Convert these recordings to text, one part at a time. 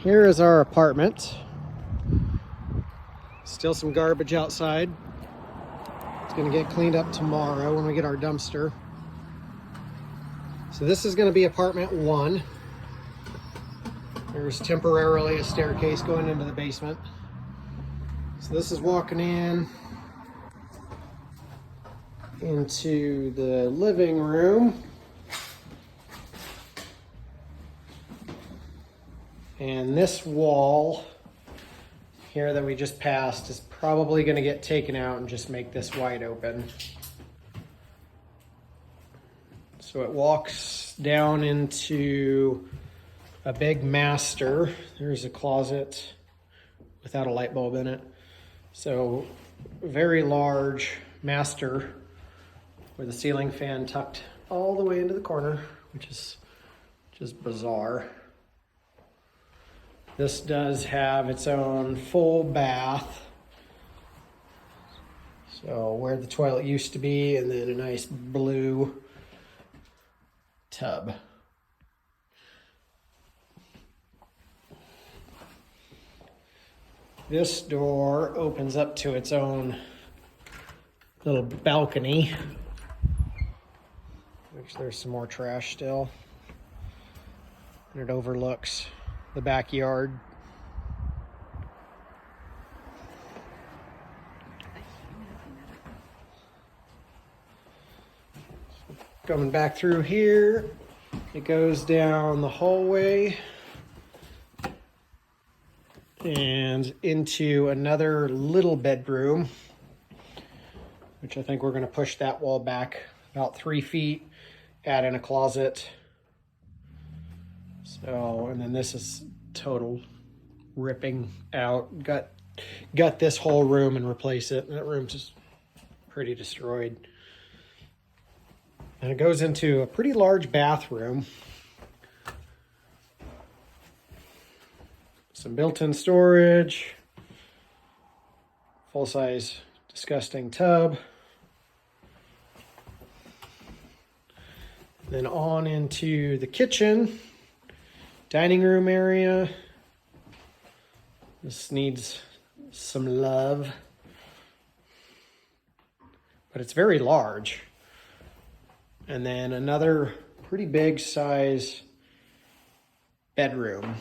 Here is our apartment. Still some garbage outside. It's gonna get cleaned up tomorrow when we get our dumpster. So this is gonna be apartment 1. There's temporarily a staircase going into the basement. So this is walking into the living room. And this wall here that we just passed is probably going to get taken out and just make this wide open. So it walks down into a big master. There's a closet without a light bulb in it. So very large master with a ceiling fan tucked all the way into the corner, which is just bizarre. This does have its own full bath. So where the toilet used to be, and then a nice blue tub. This door opens up to its own little balcony, which there's some more trash still. And it overlooks the backyard. Coming back through here, it goes down the hallway and into another little bedroom, which I think we're going to push that wall back about 3 feet, add in a closet. So, and then this is total ripping out. Gut this whole room and replace it. That room's just pretty destroyed. And it goes into a pretty large bathroom. Some built-in storage. Full-size disgusting tub. Then on into the kitchen. Dining room area. This needs some love, but it's very large. And then another pretty big size bedroom.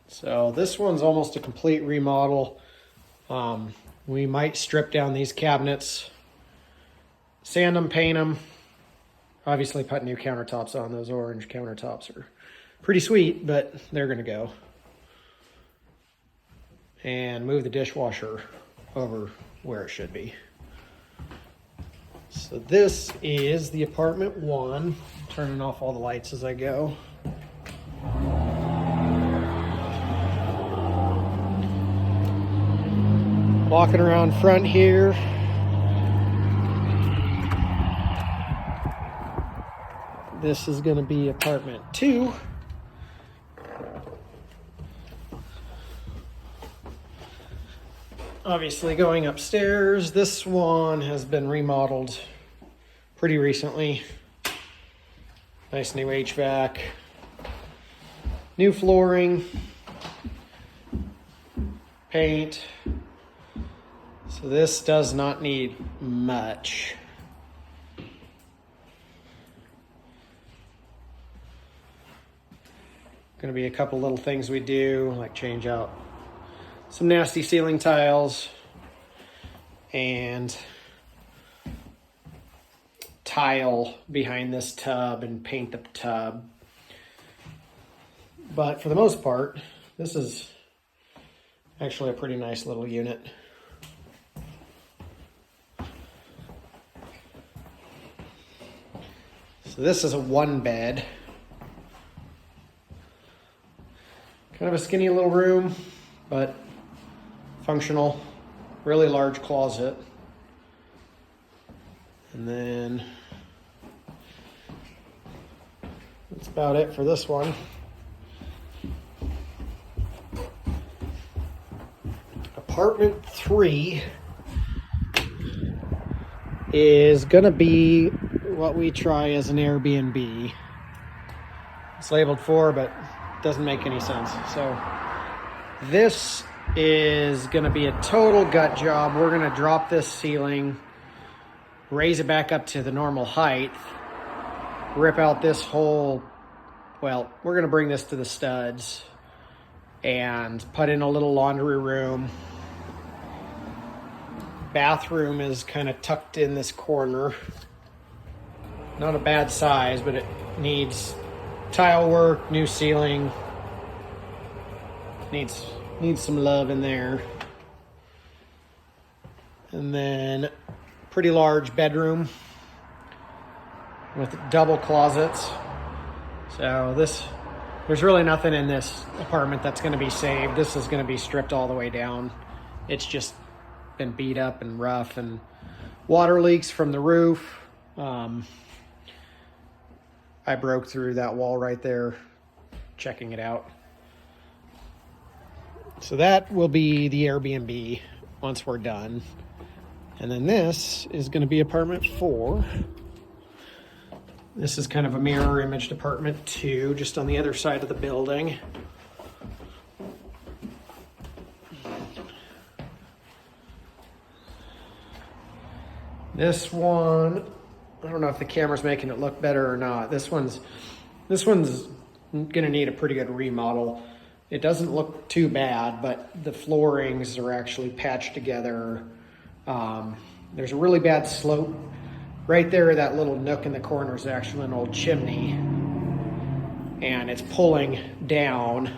So this one's almost a complete remodel. We might strip down these cabinets, sand them, paint them, obviously put new countertops on. Those orange countertops are pretty sweet, but they're gonna go. And move the dishwasher over where it should be. So this is the apartment 1. Turning off all the lights as I go. Walking around front here. This is going to be apartment 2. Obviously going upstairs, this one has been remodeled pretty recently. Nice new HVAC, new flooring, paint. So this does not need much. Going to be a couple little things we do, like change out some nasty ceiling tiles and tile behind this tub and paint the tub. But for the most part, this is actually a pretty nice little unit. So this is a 1-bed. Kind of a skinny little room, but functional. Really large closet. And then that's about it for this one. Apartment 3 is gonna be what we try as an Airbnb. It's labeled 4, but it doesn't make any sense. So this is gonna be a total gut job. We're gonna drop this ceiling, raise it back up to the normal height, rip out this whole, well, we're gonna bring this to the studs and put in a little laundry room. Bathroom is kind of tucked in this corner. Not a bad size, but it needs tile work, new ceiling. Needs some love in there. And then pretty large bedroom with double closets. So there's really nothing in this apartment that's going to be saved. This is going to be stripped all the way down. It's just been beat up and rough, and water leaks from the roof. I broke through that wall right there checking it out. So that will be the Airbnb once we're done. And then this is going to be apartment 4. This is kind of a mirror image apartment 2, just on the other side of the building. This one, I don't know if the camera's making it look better or not. This one's gonna need a pretty good remodel. It doesn't look too bad, but the floorings are actually patched together. There's a really bad slope. Right there, that little nook in the corner is actually an old chimney, and it's pulling down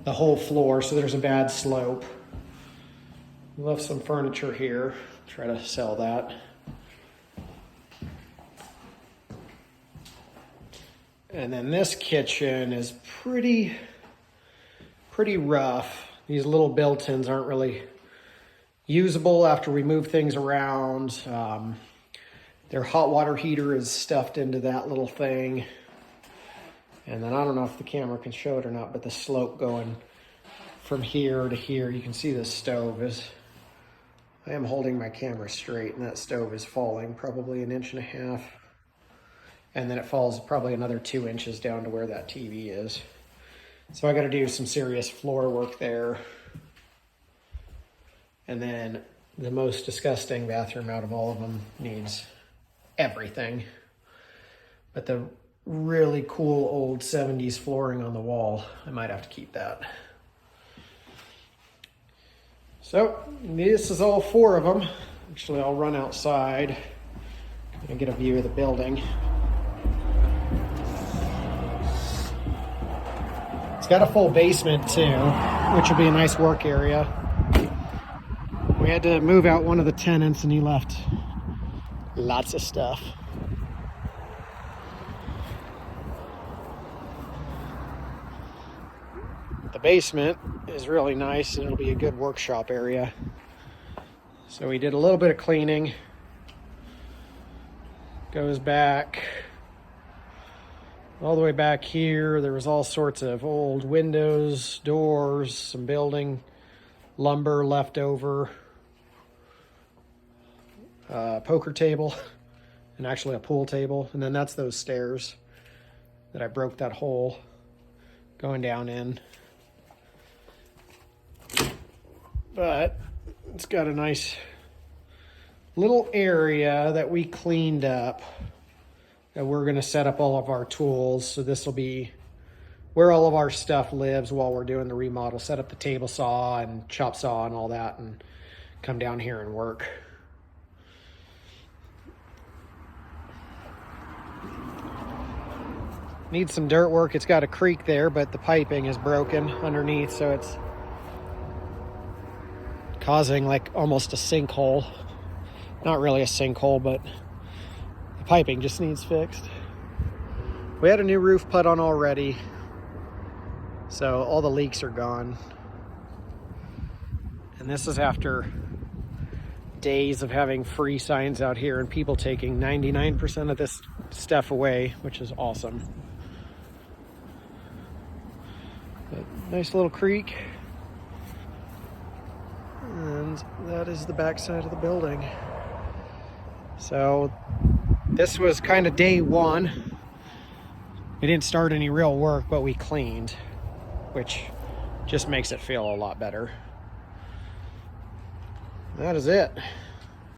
the whole floor, so there's a bad slope. Left some furniture here. Try to sell that. And then this kitchen is pretty rough. These little built-ins aren't really usable after we move things around. Their hot water heater is stuffed into that little thing. And then I don't know if the camera can show it or not, but the slope going from here to here, you can see the stove is, I am holding my camera straight, and that stove is falling probably 1.5 inches. And then it falls probably another 2 inches down to where that TV is. So I got to do some serious floor work there. And then the most disgusting bathroom out of all of them needs everything. But the really cool old 70s flooring on the wall, I might have to keep that. So this is all 4 of them. Actually, I'll run outside and get a view of the building. It's got a full basement too, which will be a nice work area. We had to move out one of the tenants, and he left lots of stuff. The basement is really nice, and it'll be a good workshop area. So we did a little bit of cleaning. Goes back all the way back here. There was all sorts of old windows, doors, some building lumber left over, poker table, and actually a pool table. And then that's those stairs that I broke that hole going down in. But it's got a nice little area that we cleaned up, that we're going to set up all of our tools. So this will be where all of our stuff lives while we're doing the remodel. Set up the table saw and chop saw and all that, and come down here and work. Needs some dirt work. It's got a creek there, but the piping is broken underneath, so it's causing like almost a sinkhole. Not really a sinkhole, but the piping just needs fixed. We had a new roof put on already, so all the leaks are gone. And this is after days of having free signs out here and people taking 99% of this stuff away, which is awesome. But nice little creek. And that is the back side of the building. So This was kind of day one. We didn't start any real work, but we cleaned, which just makes it feel a lot better. That is it.